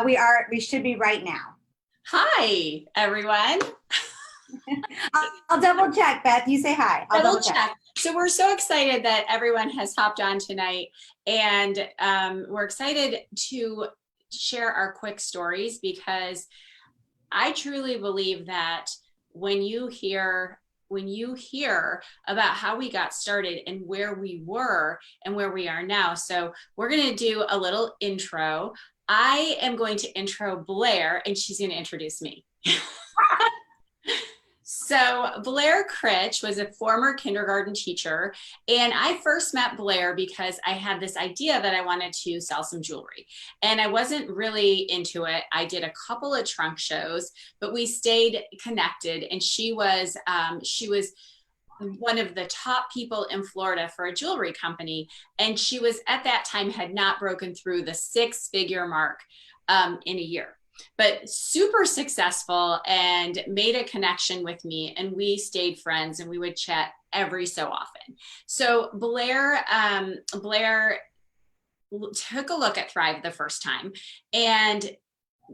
We should be right now. Hi, everyone. I'll double check, Beth. You say hi. I'll Double check. So we're so excited that everyone has hopped on tonight, and we're excited to share our quick stories because I truly believe that when you hear about how we got started and where we were and where we are now. So we're going to do a little intro. I am going to intro Blair, and she's going to introduce me. So Blair Critch was a former kindergarten teacher, and I first met Blair because I had this idea that I wanted to sell some jewelry, and I wasn't really into it. I did a couple of trunk shows, but we stayed connected, and she was one of the top people in Florida for a jewelry company, and she was at that time had not broken through the six-figure mark in a year, but super successful, and made a connection with me, and we stayed friends, and we would chat every so often. So Blair took a look at Thrive the first time and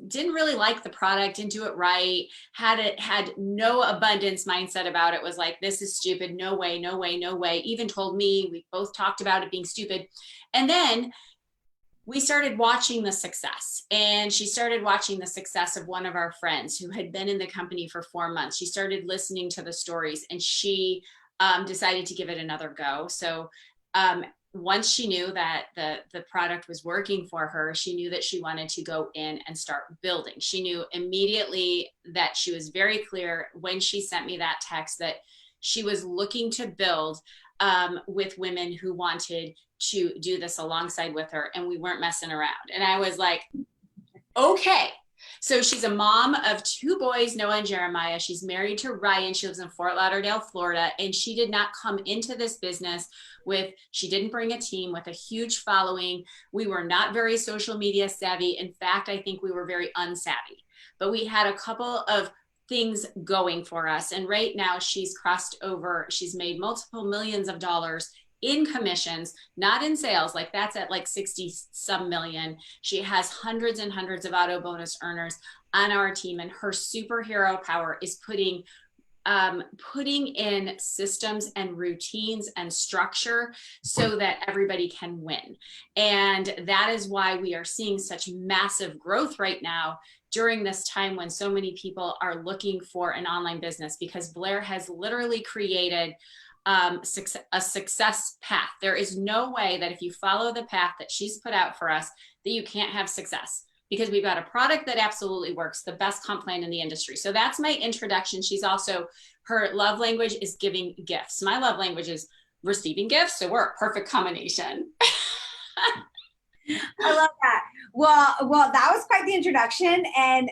didn't really like the product, didn't do it right, had no abundance mindset about it, was like, this is stupid, no way, no way, no way. Even told me, we both talked about it being stupid. And then we started watching the success, and she started watching the success of one of our friends who had been in the company for 4 months. She started listening to the stories, and she decided to give it another go. So once she knew that the product was working for her, she knew that she wanted to go in and start building. She knew immediately that she was very clear when she sent me that text that she was looking to build with women who wanted to do this alongside with her, and we weren't messing around. And I was like, okay. So she's a mom of 2 boys, Noah and Jeremiah. She's married to Ryan. She lives in Fort Lauderdale, Florida. And she did not come into this business she didn't bring a team with a huge following. We were not very social media savvy. In fact, I think we were very unsavvy, but we had a couple of things going for us. And right now she's crossed over. She's made multiple millions of dollars in commissions, not in sales. Like that's at like 60 some million. She has hundreds and hundreds of auto bonus earners on our team, and her superhero power is putting in systems and routines and structure so that everybody can win. And that is why we are seeing such massive growth right now during this time when so many people are looking for an online business, because Blair has literally created a success path. There is no way that if you follow the path that she's put out for us, that you can't have success, because we've got a product that absolutely works, the best comp plan in the industry. So that's my introduction. She's also, her love language is giving gifts. My love language is receiving gifts. So we're a perfect combination. I love that. Well, that was quite the introduction. And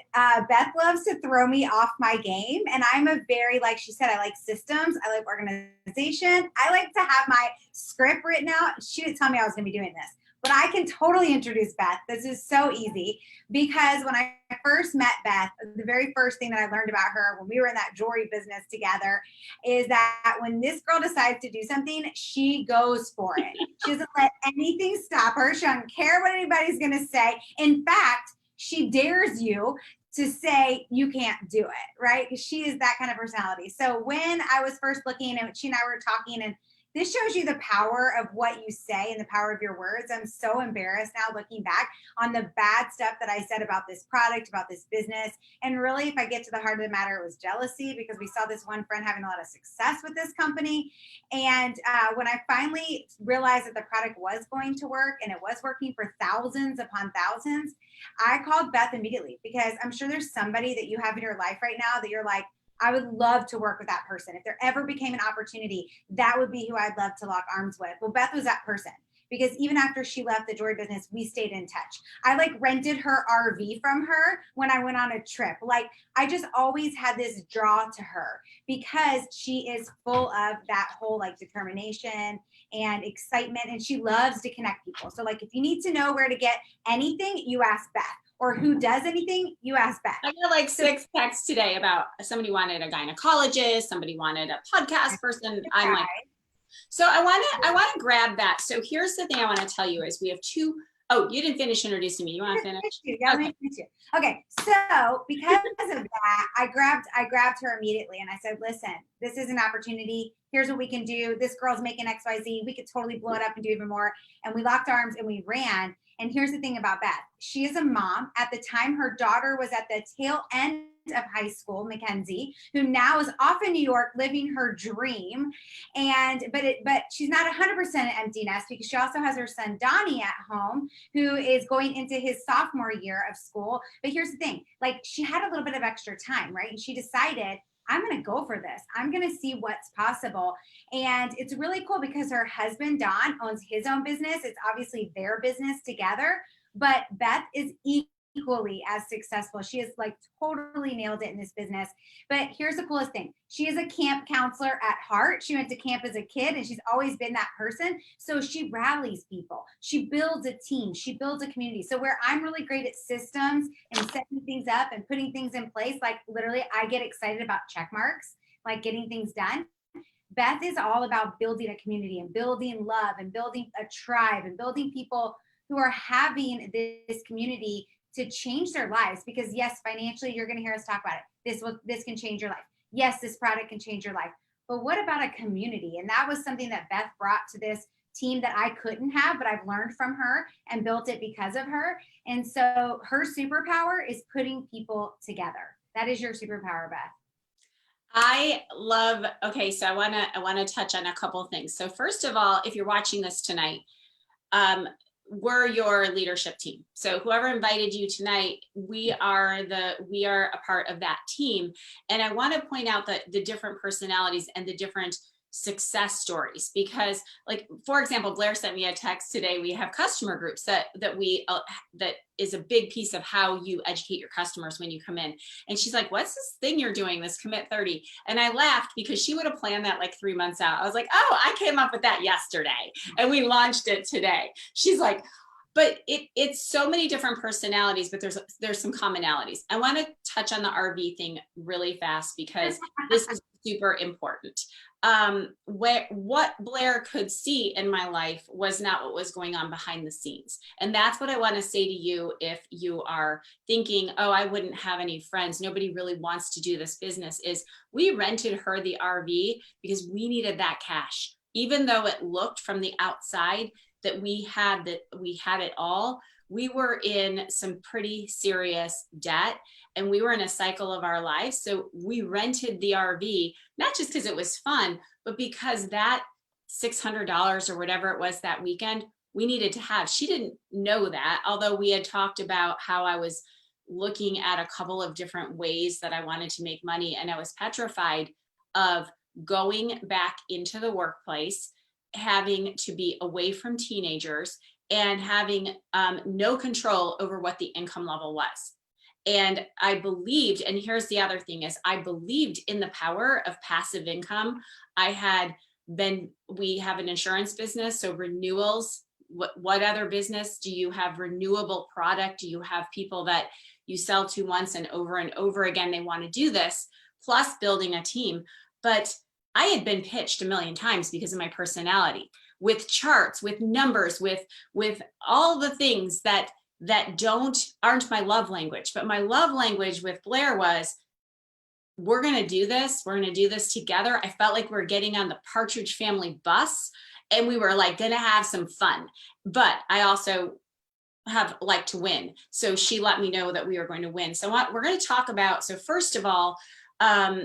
Beth loves to throw me off my game. And I'm a very, like she said, I like systems. I like organization. I like to have my script written out. She didn't tell me I was going to be doing this, but I can totally introduce Beth. This is so easy, because when I first met Beth, the very first thing that I learned about her when we were in that jewelry business together is that when this girl decides to do something, she goes for it. She doesn't let anything stop her. She doesn't care what anybody's going to say. In fact, she dares you to say you can't do it, right? Because she is that kind of personality. So when I was first looking, and she and I were talking, and this shows you the power of what you say and the power of your words. I'm so embarrassed now looking back on the bad stuff that I said about this product, about this business. And really, if I get to the heart of the matter, it was jealousy, because we saw this one friend having a lot of success with this company. And when I finally realized that the product was going to work, and it was working for thousands upon thousands, I called Beth immediately, because I'm sure there's somebody that you have in your life right now that you're like, I would love to work with that person. If there ever became an opportunity, that would be who I'd love to lock arms with. Well, Beth was that person, because even after she left the jewelry business, we stayed in touch. I like rented her RV from her when I went on a trip. Like, I just always had this draw to her, because she is full of that whole like determination and excitement, and she loves to connect people. So like, if you need to know where to get anything, you ask Beth. Or who does anything, you ask Beth. I got like 6 texts today about somebody wanted a gynecologist, somebody wanted a podcast person. I'm like, so I want to grab that. So here's the thing I want to tell you is we have two Oh, you didn't finish introducing me. You want to finish? Yeah, Okay. Okay, so because of that, I grabbed her immediately and I said, listen, this is an opportunity. Here's what we can do. This girl's making XYZ. We could totally blow it up and do even more. And we locked arms and we ran. And here's the thing about Beth. She is a mom. At the time, her daughter was at the tail end of high school, Mackenzie, who now is off in New York living her dream. And but she's not 100% an empty nest because she also has her son Donnie at home, who is going into his sophomore year of school. But here's the thing, like she had a little bit of extra time, right? And she decided, I'm going to go for this. I'm going to see what's possible. And it's really cool because her husband, Don, owns his own business. It's obviously their business together, but Beth is equally as successful. She has like totally nailed it in this business. But here's the coolest thing. She is a camp counselor at heart. She went to camp as a kid and she's always been that person. So she rallies people. She builds a team. She builds a community. So where I'm really great at systems and setting things up and putting things in place, like literally I get excited about check marks, like getting things done. Beth is all about building a community and building love and building a tribe and building people who are having this community to change their lives. Because yes, financially, you're going to hear us talk about it. This can change your life. Yes, this product can change your life. But what about a community? And that was something that Beth brought to this team that I couldn't have, but I've learned from her and built it because of her. And so her superpower is putting people together. That is your superpower, Beth. I love, okay, so I want to touch on a couple of things. So first of all, if you're watching this tonight, we're your leadership team. So whoever invited you tonight, we are a part of that team. And I want to point out that the different personalities and the different success stories, because like, for example, Blair sent me a text today. We have customer groups that is a big piece of how you educate your customers when you come in. And she's like, what's this thing you're doing, this Commit 30? And I laughed because she would have planned that like 3 months out. I was like, oh, I came up with that yesterday and we launched it today. She's like, but it's so many different personalities, but there's some commonalities. I want to touch on the RV thing really fast because this is super important. What Blair could see in my life was not what was going on behind the scenes. And that's what I want to say to you if you are thinking, oh, I wouldn't have any friends, nobody really wants to do this business, is we rented her the RV because we needed that cash. Even though it looked from the outside that we had it all, we were in some pretty serious debt and we were in a cycle of our lives. So we rented the RV, not just because it was fun, but because that $600 or whatever it was that weekend, we needed to have. She didn't know that, although we had talked about how I was looking at a couple of different ways that I wanted to make money. And I was petrified of going back into the workplace, having to be away from teenagers and having no control over what the income level was. And I believed, and here's the other thing is I believed in the power of passive income. We have an insurance business, so renewals, what other business do you have renewable product? Do you have people that you sell to once and over again, they want to do this, plus building a team. But I had been pitched a million times because of my personality, with charts, with numbers, with all the things that aren't my love language. But my love language with Blair was, we're going to do this. We're going to do this together. I felt like we were getting on the Partridge Family bus and we were like going to have some fun. But I also have like to win. So she let me know that we were going to win. So what we're going to talk about. So first of all,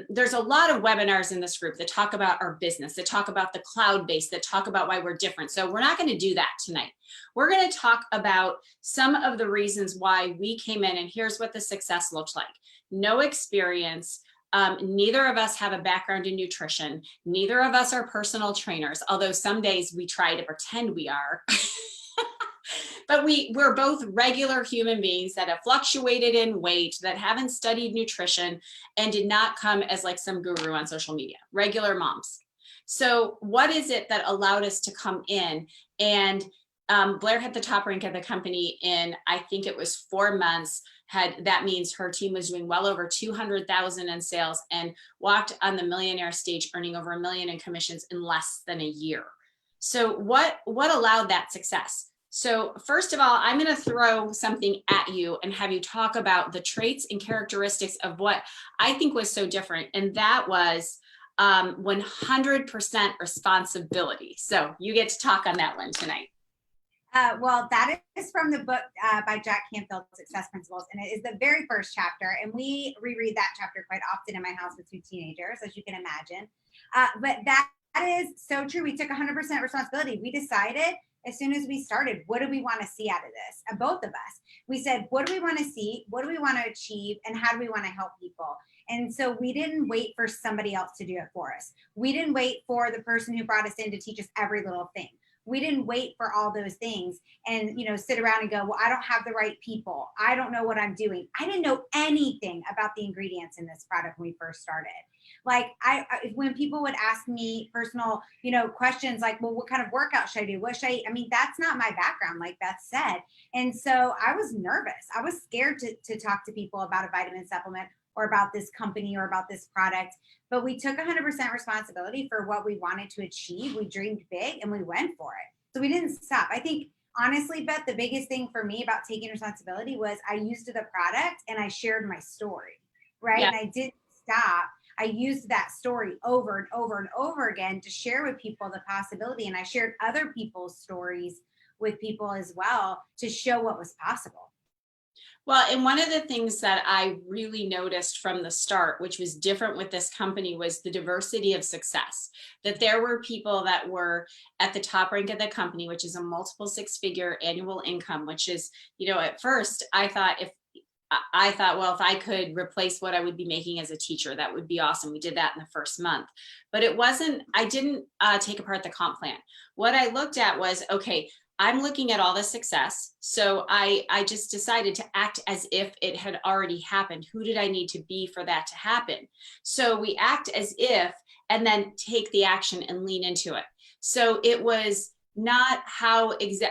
there's a lot of webinars in this group that talk about our business, that talk about the cloud-based, that talk about why we're different. So we're not going to do that tonight. We're going to talk about some of the reasons why we came in, and here's what the success looks like. No experience. Neither of us have a background in nutrition. Neither of us are personal trainers, although some days we try to pretend we are. But we're both regular human beings that have fluctuated in weight, that haven't studied nutrition, and did not come as like some guru on social media, regular moms. So what is it that allowed us to come in? And Blair had the top rank of the company in, I think it was 4 months. That means her team was doing well over 200,000 in sales and walked on the millionaire stage, earning over $1 million in commissions in less than a year. So what allowed that success? So first of all, I'm going to throw something at you and have you talk about the traits and characteristics of what I think was so different. And that was 100% responsibility. So you get to talk on that one tonight. Well, that is from the book by Jack Canfield, Success Principles, and it is the very first chapter. And we reread that chapter quite often in my house with two teenagers, as you can imagine. But that is so true. We took 100% responsibility. We decided as soon as we started, what do we want to see out of this? Both of us. We said, what do we want to see? What do we want to achieve? And how do we want to help people? And so we didn't wait for somebody else to do it for us. We didn't wait for the person who brought us in to teach us every little thing. We didn't wait for all those things and, sit around and go, well, I don't have the right people. I don't know what I'm doing. I didn't know anything about the ingredients in this product when we first started. Like when people would ask me personal, questions like, well, what kind of workout should I do? What should I eat? I mean, that's not my background, like Beth said. And so I was nervous. I was scared to talk to people about a vitamin supplement or about this company or about this product, but we took 100% responsibility for what we wanted to achieve. We dreamed big and we went for it. So we didn't stop. I think honestly, Beth, the biggest thing for me about taking responsibility was I used the product and I shared my story, right? Yeah. And I didn't stop. I used that story over and over and over again to share with people the possibility. And I shared other people's stories with people as well to show what was possible. Well, and one of the things that I really noticed from the start, which was different with this company, was the diversity of success. That there were people that were at the top rank of the company, which is a multiple six-figure annual income, which is, at first I thought, well, if I could replace what I would be making as a teacher, that would be awesome. We did that in the first month, but I didn't take apart the comp plan. What I looked at was, okay, I'm looking at all the success. So I just decided to act as if it had already happened. Who did I need to be for that to happen? So we act as if, and then take the action and lean into it. So it was not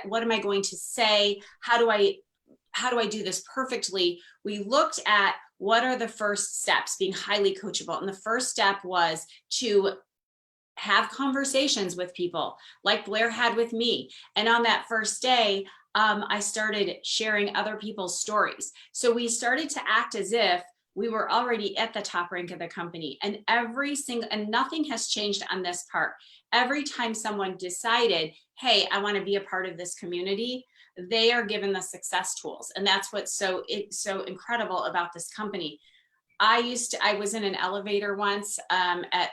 what am I going to say? How do I do this perfectly? We looked at what are the first steps, being highly coachable. And the first step was to have conversations with people like Blair had with me. And on that first day, I started sharing other people's stories. So we started to act as if we were already at the top rank of the company, and nothing has changed on this part. Every time someone decided, hey, I want to be a part of this community, they are given the success tools. And that's what's so incredible about this company. I was in an elevator once I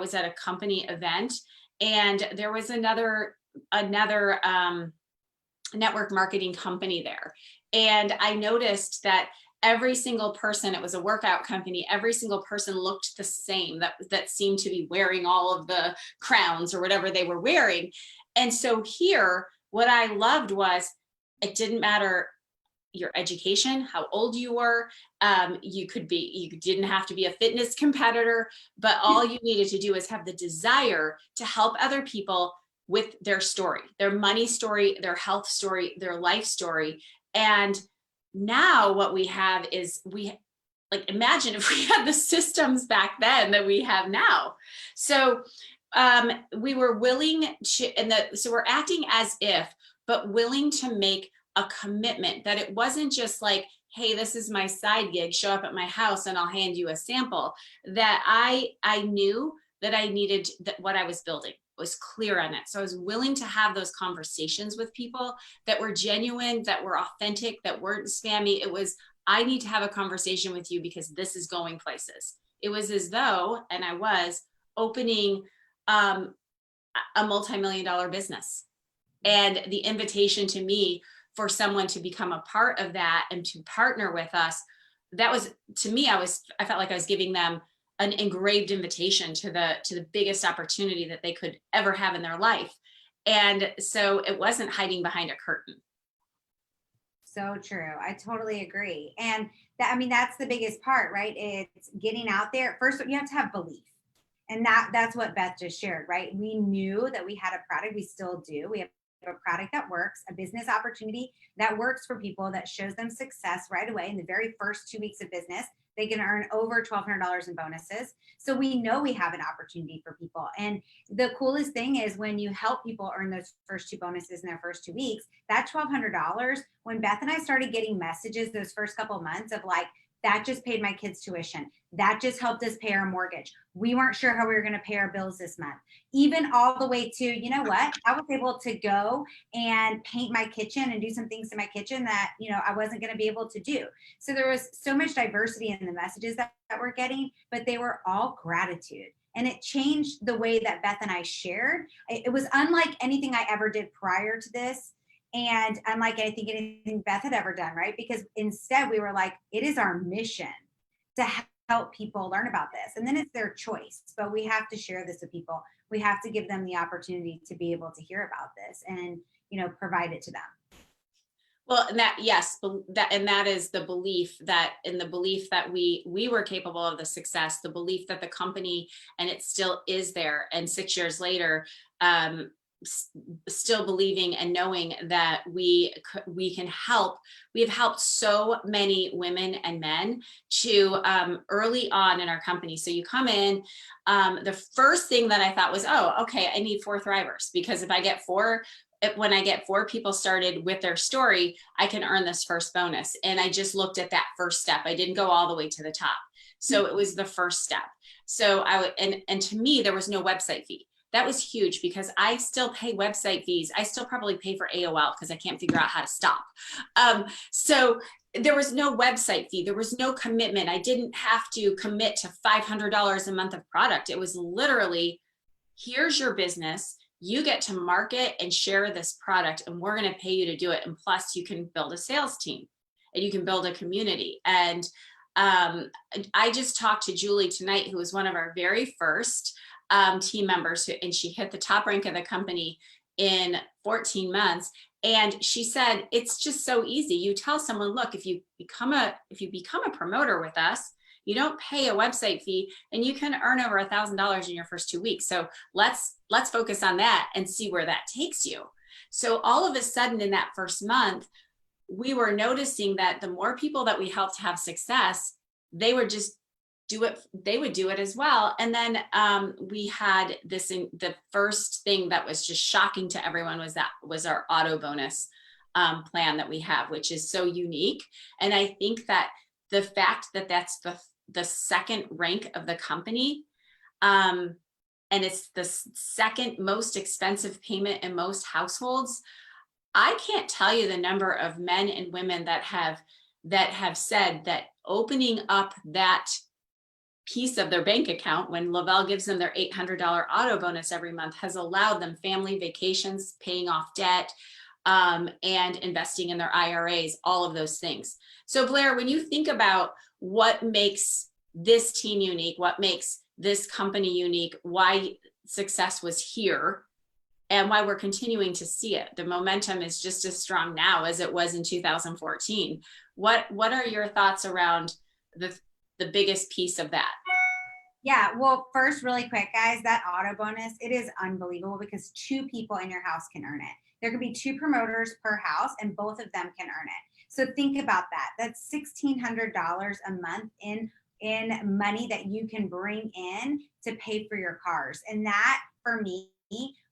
was at a company event, and there was another network marketing company there. And I noticed that every single person, it was a workout company, every single person looked the same, that seemed to be wearing all of the crowns or whatever they were wearing. And so here, what I loved was it didn't matter your education, how old you were. You didn't have to be a fitness competitor, but all you needed to do is have the desire to help other people with their story, their money story, their health story, their life story. And now what we have is imagine if we had the systems back then that we have now. So we were willing to, so we're acting as if, but willing to make a commitment that it wasn't just like, hey, this is my side gig, show up at my house and I'll hand you a sample. That I knew that I needed what I was building was clear on it. So I was willing to have those conversations with people that were genuine, that were authentic, that weren't spammy. It was, I need to have a conversation with you because this is going places. It was as though, and I was opening a multi-million-dollar business. And the invitation to me for someone to become a part of that and to partner with us, that was, to me, I felt like I was giving them an engraved invitation to the biggest opportunity that they could ever have in their life. And so it wasn't hiding behind a curtain. So true. I totally agree. And that's the biggest part, right? It's getting out there. First, you have to have belief. And that's what Beth just shared, right? We knew that we had a product. We still do. We have have a product that works, a business opportunity that works for people, that shows them success right away in the very first 2 weeks of business. They can earn over $1,200 in bonuses. So we know we have an opportunity for people. And the coolest thing is when you help people earn those first 2 bonuses in their first 2 weeks, that $1,200, when Beth and I started getting messages those first couple of months of like, that just paid my kids' tuition. That just helped us pay our mortgage. We weren't sure how we were going to pay our bills this month. Even all the way to, you know what? I was able to go and paint my kitchen and do some things to my kitchen that, you know, I wasn't going to be able to do. So there was so much diversity in the messages that we're getting, but they were all gratitude. And it changed the way that Beth and I shared. It was unlike anything I ever did prior to this. And unlike anything Beth had ever done, right? Because instead we were like, it is our mission to help people learn about this. And then it's their choice, but we have to share this with people. We have to give them the opportunity to be able to hear about this and, you know, provide it to them. Well, and that, yes, that is the belief that, we were capable of the success, the belief that the company, and it still is there. And 6 years later, still believing and knowing that we can help. We have helped so many women and men to early on in our company. So you come in, the first thing that I thought was, oh, okay, I need 4 thrivers, because when I get 4 people started with their story, I can earn this first bonus. And I just looked at that first step. I didn't go all the way to the top. So it was the first step. So and to me, there was no website fee. That was huge, because I still pay website fees. I still probably pay for AOL because I can't figure out how to stop. So there was no website fee. There was no commitment. I didn't have to commit to $500 a month of product. It was literally, here's your business. You get to market and share this product, and we're going to pay you to do it. And plus you can build a sales team and you can build a community. And I just talked to Julie tonight, who was one of our very first team members, and she hit the top rank of the company in 14 months. And she said, it's just so easy. You tell someone, look, if you become a promoter with us, you don't pay a website fee, and you can earn over $1,000 in your first 2 weeks. So let's focus on that and see where that takes you. So all of a sudden in that first month, we were noticing that the more people that we helped have success, they would just do it. They would do it as well. And then we had the first thing that was just shocking to everyone was our auto bonus plan that we have, which is so unique. And I think that the fact that that's the second rank of the company, and it's the second most expensive payment in most households. I can't tell you the number of men and women that have said that opening up that piece of their bank account when Lavelle gives them their $800 auto bonus every month has allowed them family vacations, paying off debt, and investing in their IRAs, all of those things. So Blair, when you think about what makes this team unique, what makes this company unique, why success was here, and why we're continuing to see it, the momentum is just as strong now as it was in 2014. What are your thoughts around the biggest piece of that? Yeah, well, first, really quick, guys, that auto bonus, it is unbelievable because 2 people in your house can earn it. There could be 2 promoters per house and both of them can earn it. So think about that. That's $1,600 a month in money that you can bring in to pay for your cars. And that for me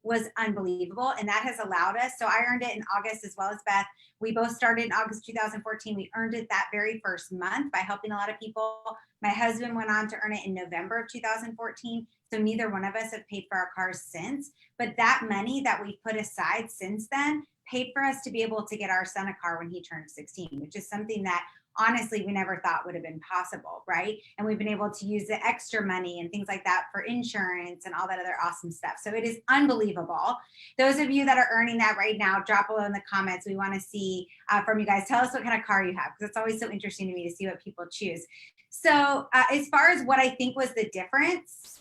was unbelievable. And that has allowed us. So I earned it in August as well as Beth. We both started in August 2014. We earned it that very first month by helping a lot of people. My husband went on to earn it in November of 2014. So neither one of us have paid for our cars since. But that money that we've put aside since then paid for us to be able to get our son a car when he turned 16, which is something that honestly we never thought would have been possible, right? And we've been able to use the extra money and things like that for insurance and all that other awesome stuff. So it is unbelievable. Those of you that are earning that right now, drop below in the comments. We want to see from you guys. Tell us what kind of car you have, because it's always so interesting to me to see what people choose. So as far as what I think was the difference,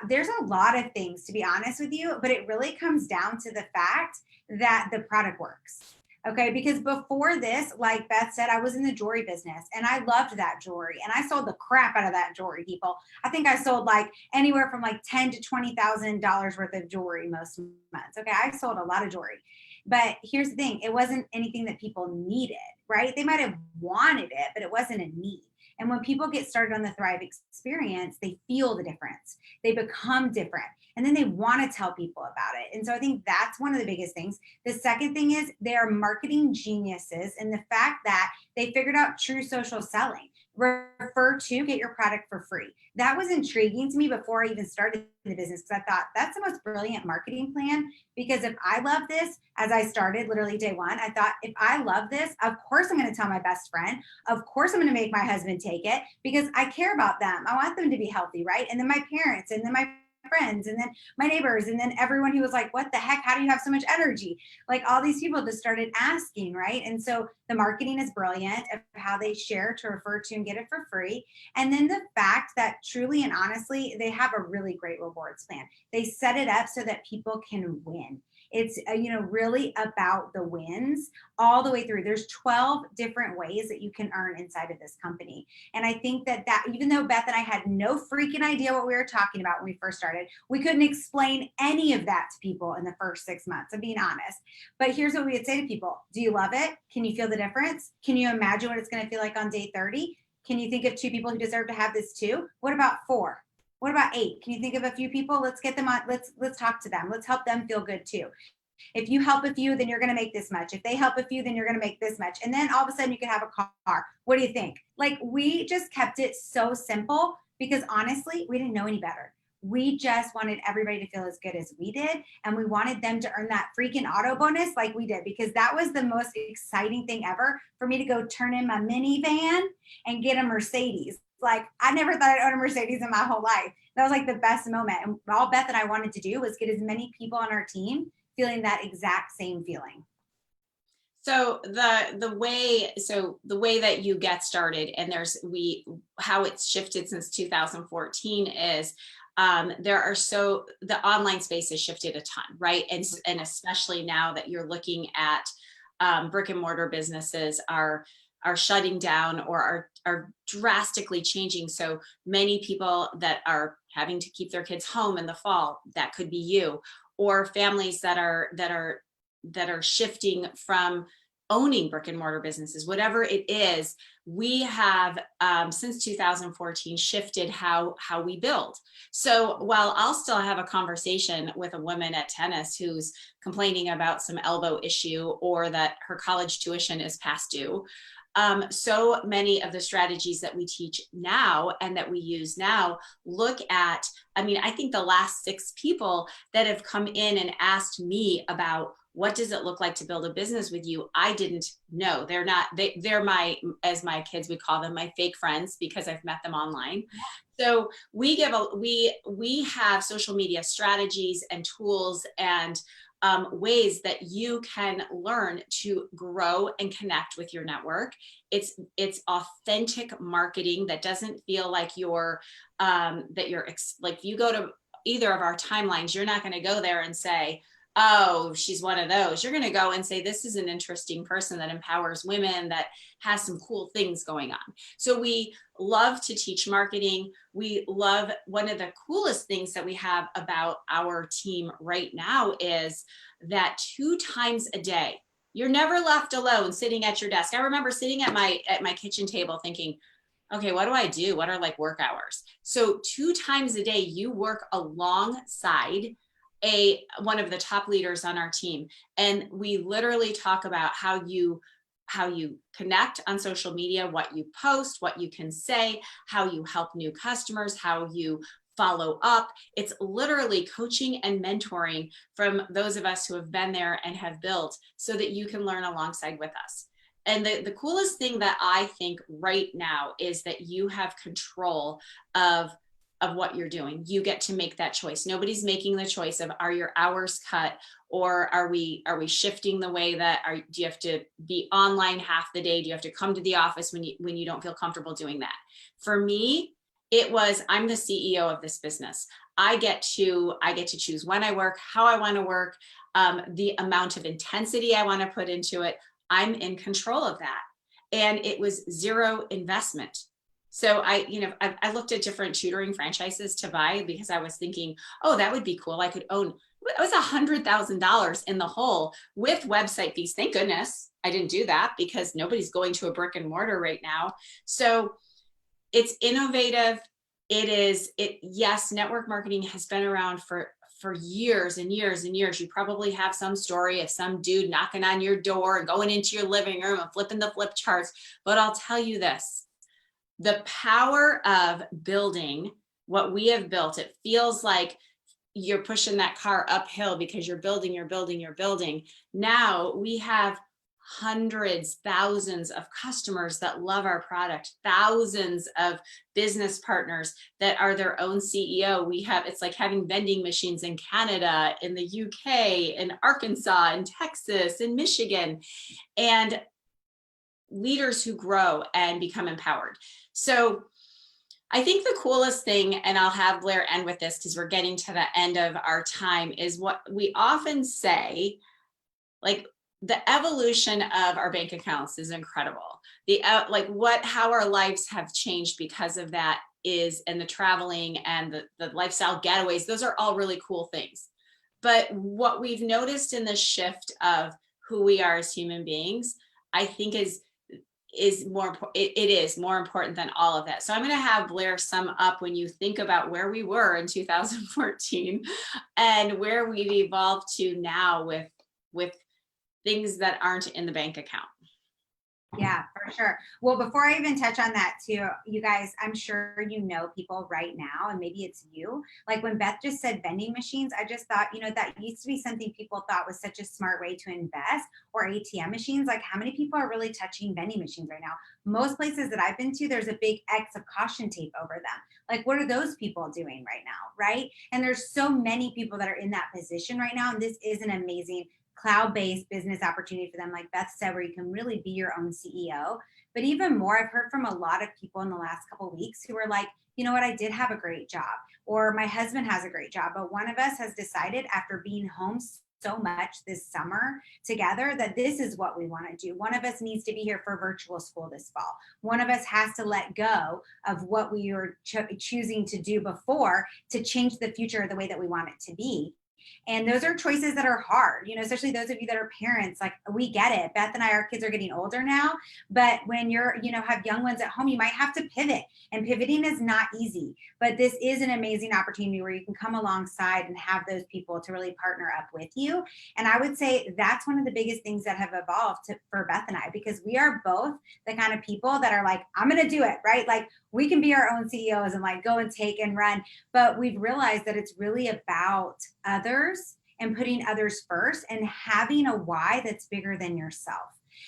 there's a lot of things, to be honest with you, but it really comes down to the fact that the product works. Okay, because before this, like Beth said, I was in the jewelry business and I loved that jewelry and I sold the crap out of that jewelry, people. I think I sold like anywhere from like $10,000 to $20,000 worth of jewelry most months. Okay, I sold a lot of jewelry. But here's the thing, it wasn't anything that people needed, right? They might have wanted it, but it wasn't a need. And when people get started on the Thrive experience, they feel the difference. They become different. And then they want to tell people about it. And so I think that's one of the biggest things. The second thing is they are marketing geniuses in the fact that they figured out true social selling. Refer to, get your product for free. That was intriguing to me before I even started the business, because I thought that's the most brilliant marketing plan. Because if I love this, as I started literally day one, I thought, if I love this, of course I'm going to tell my best friend. Of course I'm going to make my husband take it, because I care about them. I want them to be healthy, right? And then my parents, and then my friends, and then my neighbors, and then everyone who was like, what the heck, how do you have so much energy? Like, all these people just started asking, right? And so the marketing is brilliant of how they share to refer to and get it for free. And then the fact that truly and honestly, they have a really great rewards plan. They set it up so that people can win. It's really about the wins all the way through. There's 12 different ways that you can earn inside of this company. And I think that even though Beth and I had no freaking idea what we were talking about when we first started, we couldn't explain any of that to people in the first 6 months, I'm being honest. But here's what we would say to people. Do you love it? Can you feel the difference? Can you imagine what it's going to feel like on day 30? Can you think of 2 people who deserve to have this too? What about 4? What about 8? Can you think of a few people? Let's get them on. Let's talk to them. Let's help them feel good too. If you help a few, then you're going to make this much. If they help a few, then you're going to make this much. And then all of a sudden you can have a car. What do you think? Like, we just kept it so simple because honestly, we didn't know any better. We just wanted everybody to feel as good as we did. And we wanted them to earn that freaking auto bonus like we did, because that was the most exciting thing ever for me, to go turn in my minivan and get a Mercedes. Like, I never thought I'd own a Mercedes in my whole life. That was like the best moment. And all Beth and I wanted to do was get as many people on our team feeling that exact same feeling. So the way that you get started, and how it's shifted since 2014 is the online space has shifted a ton, right? And especially now that you're looking at brick and mortar businesses are shutting down or are drastically changing. So many people that are having to keep their kids home in the fall, that could be you, or families that are shifting from owning brick and mortar businesses, whatever it is. We have since 2014 shifted how we build. So while I'll still have a conversation with a woman at tennis who's complaining about some elbow issue or that her college tuition is past due, so many of the strategies that we teach now and that we use now look at, I think the last 6 people that have come in and asked me about what does it look like to build a business with you, I didn't know. They're my, as my kids would call them, my fake friends, because I've met them online. So we have social media strategies and tools and ways that you can learn to grow and connect with your network. It's authentic marketing that doesn't feel like like, if you go to either of our timelines, you're not going to go there and say, oh, she's one of those. You're going to go and say, this is an interesting person that empowers women, that has some cool things going on. So we love to teach marketing. We love, one of the coolest things that we have about our team right now is that 2 times a day, you're never left alone sitting at your desk. I remember sitting at my kitchen table thinking, okay, what do I do? What are like work hours? So 2 times a day, you work alongside one of the top leaders on our team. And we literally talk about how you connect on social media, what you post, what you can say, how you help new customers, how you follow up. It's literally coaching and mentoring from those of us who have been there and have built, so that you can learn alongside with us. And the coolest thing that I think right now is that you have control of what you're doing. You get to make that choice. Nobody's making the choice of, are your hours cut, or are we shifting the way that do you have to be online half the day? Do you have to come to the office when you don't feel comfortable doing that? For me, it was, I'm the CEO of this business. I get to choose when I work, how I want to work, the amount of intensity I want to put into it. I'm in control of that. And it was 0 investment. So I looked at different tutoring franchises to buy, because I was thinking, oh, that would be cool. I could own I was $100,000 in the hole with website fees. Thank goodness I didn't do that, because nobody's going to a brick and mortar right now. So it's innovative. Yes, network marketing has been around for years and years and years. You probably have some story of some dude knocking on your door and going into your living room and flipping the flip charts. But I'll tell you this, the power of building what we have built, it feels like you're pushing that car uphill because you're building, you're building, you're building. Now we have hundreds, thousands of customers that love our product, thousands of business partners that are their own CEO. It's like having vending machines in Canada, in the UK, in Arkansas, in Texas, in Michigan, and leaders who grow and become empowered. So I think the coolest thing, and I'll have Blair end with this because we're getting to the end of our time, is what we often say, like, the evolution of our bank accounts is incredible. How our lives have changed because of that is, and the traveling and the lifestyle getaways, those are all really cool things. But what we've noticed in the shift of who we are as human beings, I think is more, it is more important than all of that. So I'm going to have Blair sum up when you think about where we were in 2014 and where we've evolved to now with things that aren't in the bank account. Yeah, for sure. Well, before I even touch on that too, you guys, I'm sure you know people right now, and maybe it's you. Like when Beth just said vending machines, I just thought, that used to be something people thought was such a smart way to invest, or ATM machines. Like how many people are really touching vending machines right now? Most places that I've been to, there's a big X of caution tape over them. Like what are those people doing right now, right? And there's so many people that are in that position right now, and this is an amazing cloud-based business opportunity for them, like Beth said, where you can really be your own CEO. But even more, I've heard from a lot of people in the last couple of weeks who are like, you know what, I did have a great job, or my husband has a great job, but one of us has decided after being home so much this summer together that this is what we want to do. One of us needs to be here for virtual school this fall. One of us has to let go of what we were choosing to do before to change the future the way that we want it to be. And those are choices that are hard, especially those of you that are parents. Like we get it. Beth and I, our kids are getting older now, but when you're, have young ones at home, you might have to pivot, and pivoting is not easy, but this is an amazing opportunity where you can come alongside and have those people to really partner up with you. And I would say that's one of the biggest things that have evolved for Beth and I, because we are both the kind of people that are like, I'm going to do it, right? Like we can be our own CEOs and like go and take and run, but we've realized that it's really about others and putting others first and having a why that's bigger than yourself.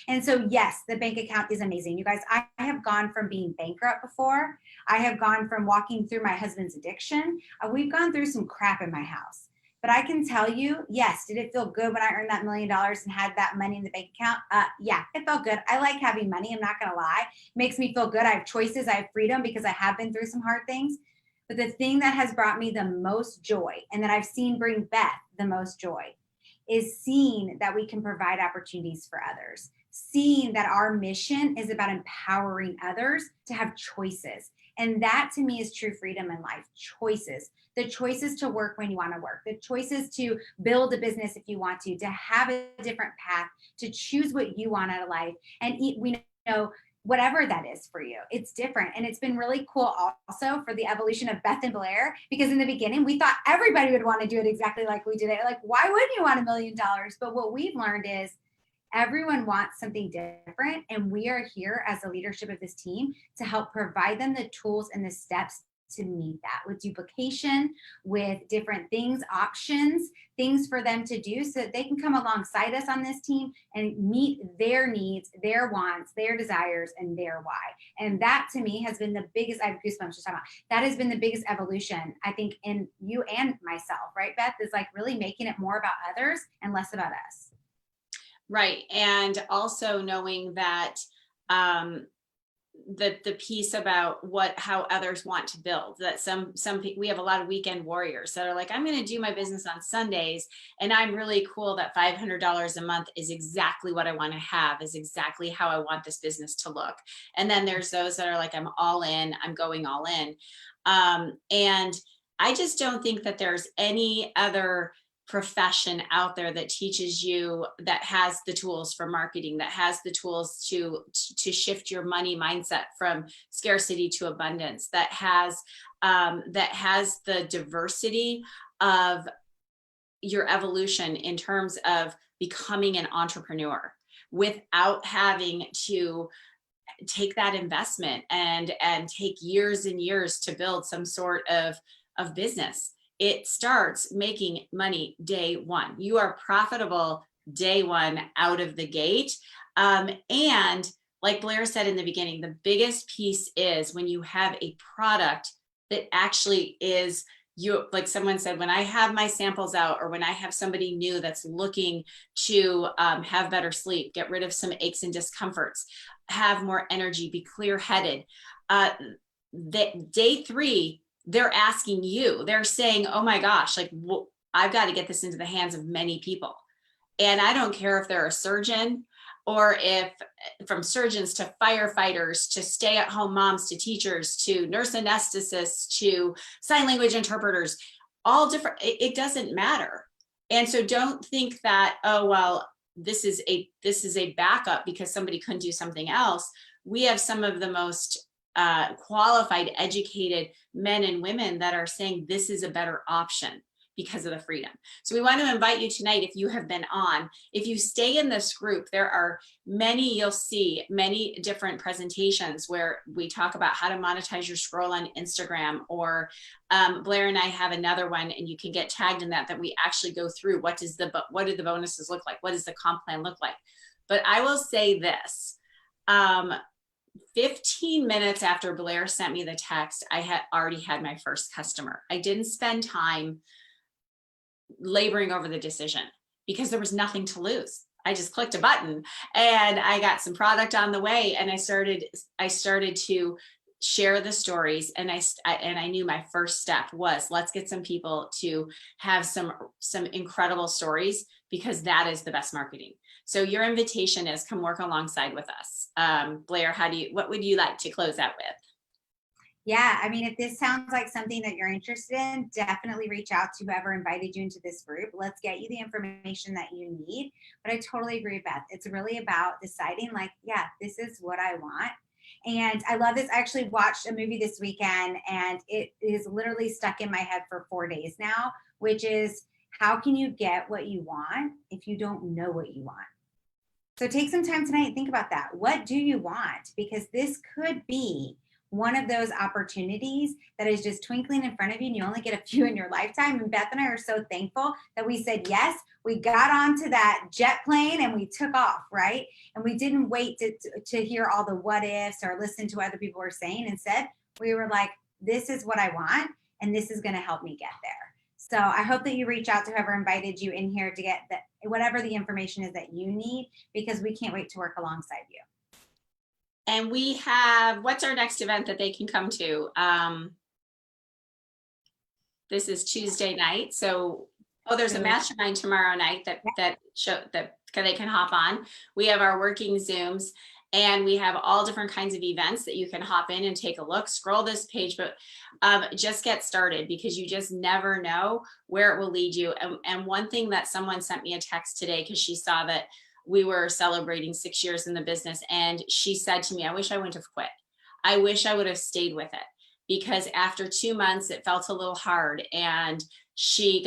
And so, yes, the bank account is amazing. You guys, I have gone from being bankrupt before. I have gone from walking through my husband's addiction. We've gone through some crap in my house. But I can tell you, yes, did it feel good when I earned that $1 million and had that money in the bank account? Yeah, it felt good. I like having money. I'm not going to lie. It makes me feel good. I have choices. I have freedom because I have been through some hard things. But the thing that has brought me the most joy, and that I've seen bring Beth the most joy, is seeing that we can provide opportunities for others, seeing that our mission is about empowering others to have choices. And that to me is true freedom in life. Choices. The choices to work when you want to work, the choices to build a business if you want to have a different path, to choose what you want out of life. And we know whatever that is for you, it's different. And it's been really cool also for the evolution of Beth and Blair, because in the beginning, we thought everybody would want to do it exactly like we did it. Like, why wouldn't you want $1 million? But what we've learned is everyone wants something different. And we are here as the leadership of this team to help provide them the tools and the steps to meet that, with duplication, with different things, options, things for them to do so that they can come alongside us on this team and meet their needs, their wants, their desires, and their why. And that to me has been the biggest, I have goosebumps just talking about, that has been the biggest evolution, I think, in you and myself, right, Beth, is like really making it more about others and less about us. Right. And also knowing that the piece about how others want to build, that some people, we have a lot of weekend warriors that are like, I'm going to do my business on Sundays, and I'm really cool that $500 a month is exactly what I want to have, is exactly how I want this business to look. And then there's those that are like, I'm all in, I'm going all in. And I just don't think that there's any other profession out there that teaches you, that has the tools for marketing, that has the tools to shift your money mindset from scarcity to abundance, that has the diversity of your evolution in terms of becoming an entrepreneur without having to take that investment and take years and years to build some sort of business. It starts making money day one. You are profitable day one out of the gate. And like Blair said in the beginning, the biggest piece is when you have a product that actually is, you, like someone said, when I have my samples out, or when I have somebody new that's looking to have better sleep, get rid of some aches and discomforts, have more energy, be clear-headed, that day three, they're asking you, they're saying, oh my gosh, like, I've got to get this into the hands of many people. And I don't care if they're a surgeon, or if from surgeons to firefighters, to stay-at-home moms, to teachers, to nurse anesthetists, to sign language interpreters, all different, it doesn't matter. And so don't think that, oh, well, this is a backup because somebody couldn't do something else. We have some of the most qualified, educated men and women that are saying this is a better option because of the freedom. So we want to invite you tonight, if you have been on, if you stay in this group, there are many, you'll see many different presentations where we talk about how to monetize your scroll on Instagram, or Blair and I have another one, and you can get tagged in that we actually go through what do the bonuses look like? What does the comp plan look like? But I will say this, 15 minutes after Blair sent me the text, I had already had my first customer. I didn't spend time laboring over the decision because there was nothing to lose. I just clicked a button and I got some product on the way, and I started to share the stories, and I knew my first step was, let's get some people to have some incredible stories, because that is the best marketing. So your invitation is, come work alongside with us. Blair, what would you like to close out with? Yeah, I mean, if this sounds like something that you're interested in, definitely reach out to whoever invited you into this group. Let's get you the information that you need. But I totally agree, Beth. It's really about deciding, like, yeah, this is what I want. And I love this. I actually watched a movie this weekend, and it is literally stuck in my head for 4 days now, which is, how can you get what you want if you don't know what you want? So take some time tonight and think about that. What do you want? Because this could be one of those opportunities that is just twinkling in front of you, and you only get a few in your lifetime. And Beth and I are so thankful that we said yes. We got onto that jet plane and we took off, right? And we didn't wait to hear all the what ifs or listen to what other people were saying. Instead, we were like, this is what I want, and this is going to help me get there. So I hope that you reach out to whoever invited you in here to get whatever the information is that you need, because we can't wait to work alongside you. And we have, what's our next event that they can come to? This is Tuesday night. So, there's a mastermind tomorrow night that they can hop on. We have our working Zooms, and we have all different kinds of events that you can hop in and take a look, scroll this page, but just get started, because you just never know where it will lead you. And one thing that someone sent me a text today, because she saw that we were celebrating 6 years in the business, and she said to me, I wish I wouldn't have quit. I wish I would have stayed with it, because after 2 months, it felt a little hard. And she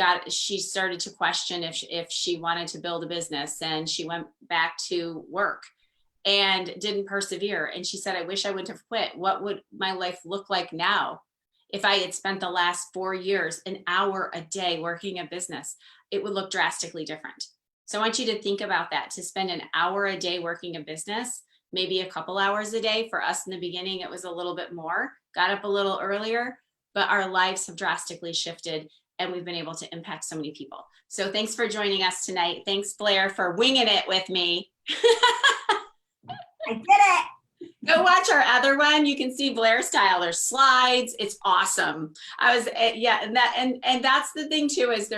started to question if she wanted to build a business, and she went back to work and didn't persevere. And she said, I wish I wouldn't have quit. What would my life look like now if I had spent the last 4 years, an hour a day working a business? It would look drastically different. So I want you to think about that, to spend an hour a day working a business, maybe a couple hours a day. For us in the beginning, it was a little bit more, got up a little earlier, but our lives have drastically shifted, and we've been able to impact so many people. So thanks for joining us tonight. Thanks, Blair, for winging it with me. I did it. Go watch our other one. You can see Blair's style. There's slides. It's awesome. And that's the thing too, is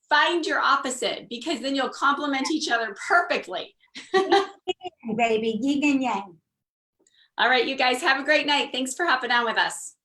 find your opposite, because then you'll complement each other perfectly. Baby, yin and yang. All right, you guys have a great night. Thanks for hopping on with us.